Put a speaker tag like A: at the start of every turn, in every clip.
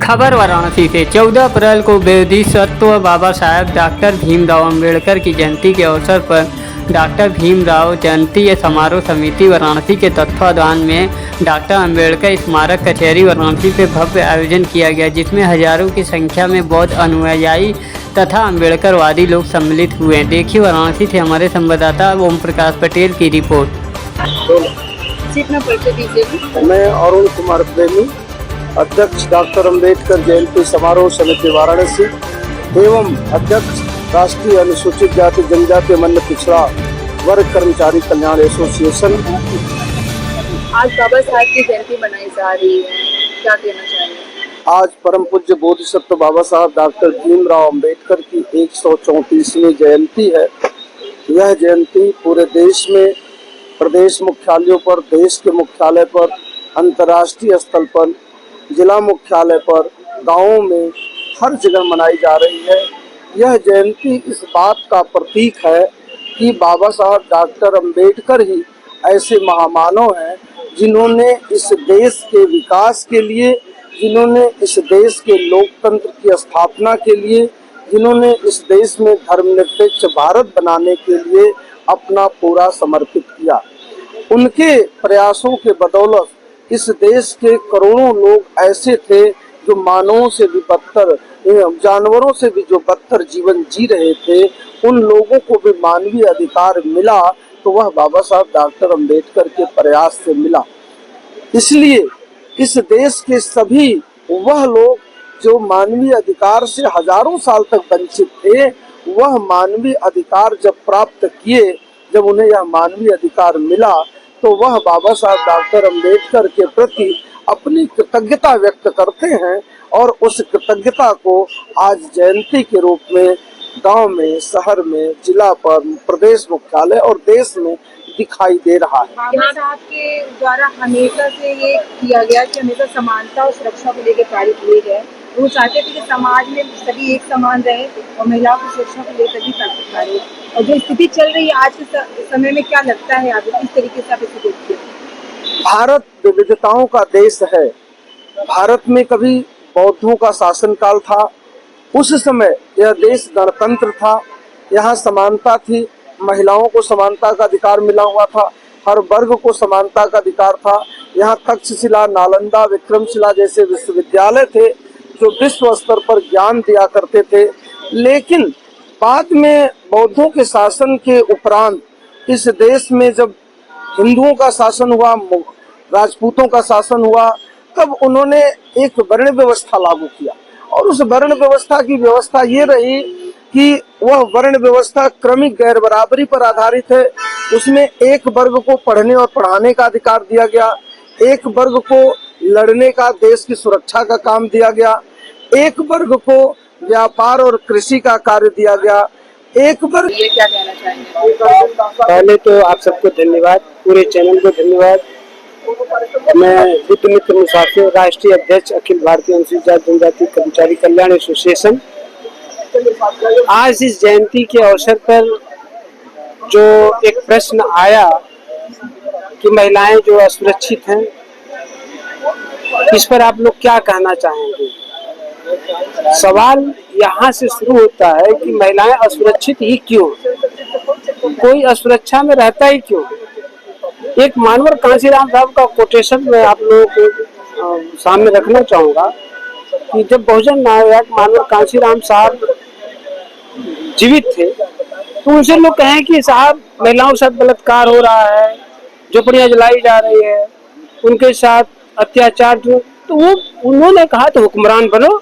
A: खबर वाराणसी से 14 अप्रैल को बोधिसत्व बाबा साहेब डॉक्टर भीमराव अंबेडकर की जयंती के अवसर पर डॉक्टर भीमराव जयंती समारोह समिति वाराणसी के तत्वावधान में डॉक्टर अंबेडकर स्मारक कचहरी वाराणसी पे भव्य आयोजन किया गया, जिसमें हजारों की संख्या में बौद्ध अनुयायी तथा अम्बेडकरवादी लोग सम्मिलित हुए। देखिए वाराणसी से हमारे संवाददाता ओम प्रकाश पटेल की रिपोर्ट।
B: मैं अरुण कुमार प्रेमी, अध्यक्ष डॉक्टर अंबेडकर जयंती समारोह समिति वाराणसी एवं अध्यक्ष राष्ट्रीय अनुसूचित जाति जनजाति मन्य पिछड़ा वर्ग कर्मचारी कल्याण एसोसिएशन।
C: आज बाबा साहब की जयंती मनाई जा रही है, क्या कहना चाहिए?
B: आज परम पूज्य बोधिसत्व बाबा साहब डॉक्टर भीमराव अंबेडकर की 134वीं जयंती है। यह जयंती पूरे देश में प्रदेश मुख्यालयों पर, देश के मुख्यालय पर, अंतर्राष्ट्रीय स्थल पर, जिला मुख्यालय पर, गांवों में हर जगह मनाई जा रही है। यह जयंती इस बात का प्रतीक है कि बाबा साहब डॉक्टर अंबेडकर ही ऐसे महामानव हैं जिन्होंने इस देश के विकास के लिए, जिन्होंने इस देश के लोकतंत्र की स्थापना के लिए, जिन्होंने इस देश में धर्मनिरपेक्ष भारत बनाने के लिए अपना पूरा समर्पित किया। उनके प्रयासों के बदौलत इस देश के करोड़ों लोग ऐसे थे जो मानवों से भी बदतर, जानवरों से भी जो बदतर जीवन जी रहे थे, उन लोगों को भी मानवीय अधिकार मिला तो वह बाबा साहब डॉक्टर अंबेडकर के प्रयास से मिला। इसलिए इस देश के सभी वह लोग जो मानवीय अधिकार से हजारों साल तक वंचित थे, वह मानवीय अधिकार जब प्राप्त किए, जब उन्हें यह मानवीय अधिकार मिला तो वह बाबा साहब डॉक्टर अंबेडकर के प्रति अपनी कृतज्ञता व्यक्त करते हैं और उस कृतज्ञता को आज जयंती के रूप में गांव में, शहर में, जिला पर, प्रदेश मुख्यालय और देश में दिखाई दे रहा है।
C: बाबा साहब के द्वारा हमेशा से ये किया गया कि हमेशा समानता और सुरक्षा को लेकर कार्य किए गए। वो चाहते थे कि समाज में सभी एक समान रहे और महिलाओं की सुरक्षा को लेकर भी कार्य। और जो स्थिति चल रही है आज के समय में, क्या लगता है आपको, किस तरीके से आप इसे देखते हैं?
B: भारत विविधताओं का देश है। भारत में कभी बौद्धों का शासन काल था, उस समय यह देश गणतंत्र था, यहाँ समानता थी, महिलाओं को समानता का अधिकार मिला हुआ था, हर वर्ग को समानता का अधिकार था। यहाँ तक्षशिला, नालंदा, विक्रमशिला जैसे विश्वविद्यालय थे जो विश्व स्तर पर ज्ञान दिया करते थे। लेकिन बाद में बौद्धों के शासन के उपरांत इस देश में जब हिंदुओं का शासन हुआ, राजपूतों का शासन हुआ, तब उन्होंने एक वर्ण व्यवस्था लागू किया और उस वर्ण व्यवस्था की व्यवस्था ये रही कि वह वर्ण व्यवस्था क्रमिक गैर बराबरी पर आधारित है। उसमें एक वर्ग को पढ़ने और पढ़ाने का अधिकार दिया गया, एक वर्ग को लड़ने का, देश की सुरक्षा का काम दिया गया, एक वर्ग को व्यापार और कृषि का कार्य दिया गया, एक वर्ग।
C: ये क्या कहना चाहेंगे?
D: पहले तो आप सबको धन्यवाद, पूरे चैनल को धन्यवाद। मैं बुद्ध मित्र मुसाफिर, राष्ट्रीय अध्यक्ष अखिल भारतीय अनुसूचित जाति जनजाति कर्मचारी कल्याण एसोसिएशन। आज इस जयंती के अवसर पर जो एक प्रश्न आया कि महिलाएं जो असुरक्षित हैं, इस पर आप लोग क्या कहना चाहेंगे? सवाल यहाँ से शुरू होता है कि महिलाएं असुरक्षित ही क्यों, कोई असुरक्षा में रहता ही क्यों? एक मानवर कांशीराम साहब का कोटेशन मैं आप लोगों को सामने रखना चाहूंगा कि जब बहुजन नायक मानवर कांशीराम साहब जीवित थे तो उनसे लोग कहें कि साहब महिलाओं के साथ बलात्कार हो रहा है, झोपड़ियां जलाई जा रही है, उनके साथ अत्याचार, तो वो उन्होंने कहा तो हुक्मरान बनो।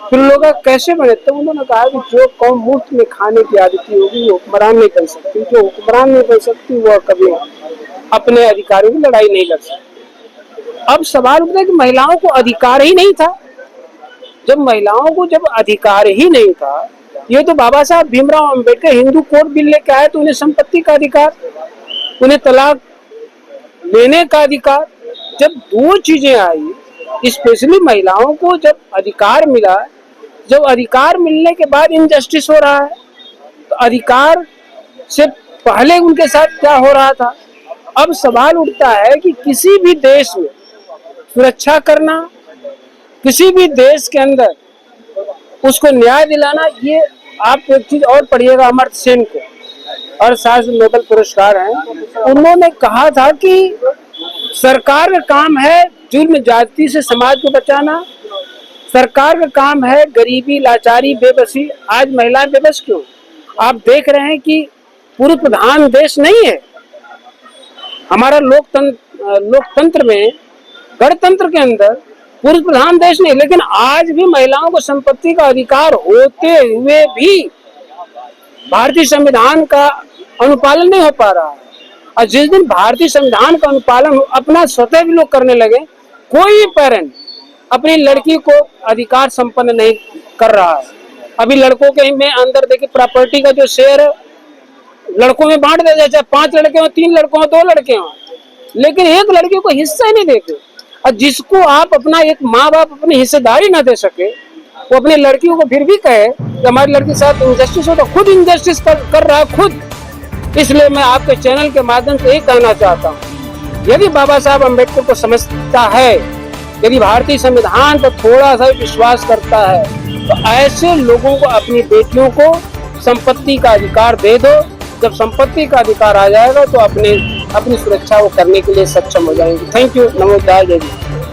D: फिर लोग कैसे बने? तो उन्होंने कहा कि जो कौम मुफ्त में खाने की आदती होगी वो हुक्मरान नहीं बन सकती, जो हुक्मरान नहीं बन सकती वह कभी अपने अधिकारों की लड़ाई नहीं लड़ सकती। अब सवाल उठता है कि महिलाओं को अधिकार ही नहीं था। जब महिलाओं को जब अधिकार ही नहीं था, ये तो बाबा साहब भीमराव अंबेडकर हिंदू कोड बिल लेके आए तो उन्हें संपत्ति का अधिकार, उन्हें तलाक लेने का अधिकार, जब दो चीजें आई, स्पेशली महिलाओं को जब अधिकार मिला, जब अधिकार मिलने के बाद इनजस्टिस हो रहा है, तो अधिकार से पहले उनके साथ क्या हो रहा था? अब सवाल उठता है कि किसी भी देश में सुरक्षा करना, किसी भी देश के अंदर उसको न्याय दिलाना, ये आप एक चीज और पढ़िएगा, अमर्त्य सेन को अर्थशास्त्र नोबेल पुरस्कार हैं, उन्होंने कहा था कि सरकार का काम है जुल्म जाति से समाज को बचाना, सरकार का काम है गरीबी, लाचारी, बेबसी। आज महिलाएं बेबस क्यों? आप देख रहे हैं कि पुरुष प्रधान देश नहीं है हमारा। लोकतंत्र में, गणतंत्र के अंदर पुरुष प्रधान देश नहीं, लेकिन आज भी महिलाओं को संपत्ति का अधिकार होते हुए भी भारतीय संविधान का अनुपालन नहीं हो पा रहा है। और जिस दिन भारतीय संविधान का अनुपालन अपना स्वतः भी लोग करने लगे, कोई पेरेंट अपनी लड़की को अधिकार संपन्न नहीं कर रहा है। अभी लड़कों के में अंदर देखिए प्रॉपर्टी का जो शेयर है लड़कों में बांट दिया, चाहे 5 लड़के हो, 3 लड़के हो, 2 लड़के हो, लेकिन एक लड़के को हिस्सा ही नहीं देते। और जिसको आप अपना एक माँ बाप अपनी हिस्सेदारी ना दे सके, वो अपनी लड़कियों को फिर भी कहे कि हमारी लड़की के साथ इनजस्टिस हो, तो खुद इनजस्टिस कर रहा है खुद। इसलिए मैं आपके चैनल के माध्यम से यही कहना चाहता हूँ, यदि बाबा साहब अम्बेडकर को समझता है, यदि भारतीय संविधान पर थोड़ा सा विश्वास करता है, तो ऐसे लोगों को अपनी बेटियों को संपत्ति का अधिकार दे दो। जब संपत्ति का अधिकार आ जाएगा तो अपनी सुरक्षा वो करने के लिए सक्षम हो जाएंगे। Thank you. नमो बुद्धाय। जय हिंद।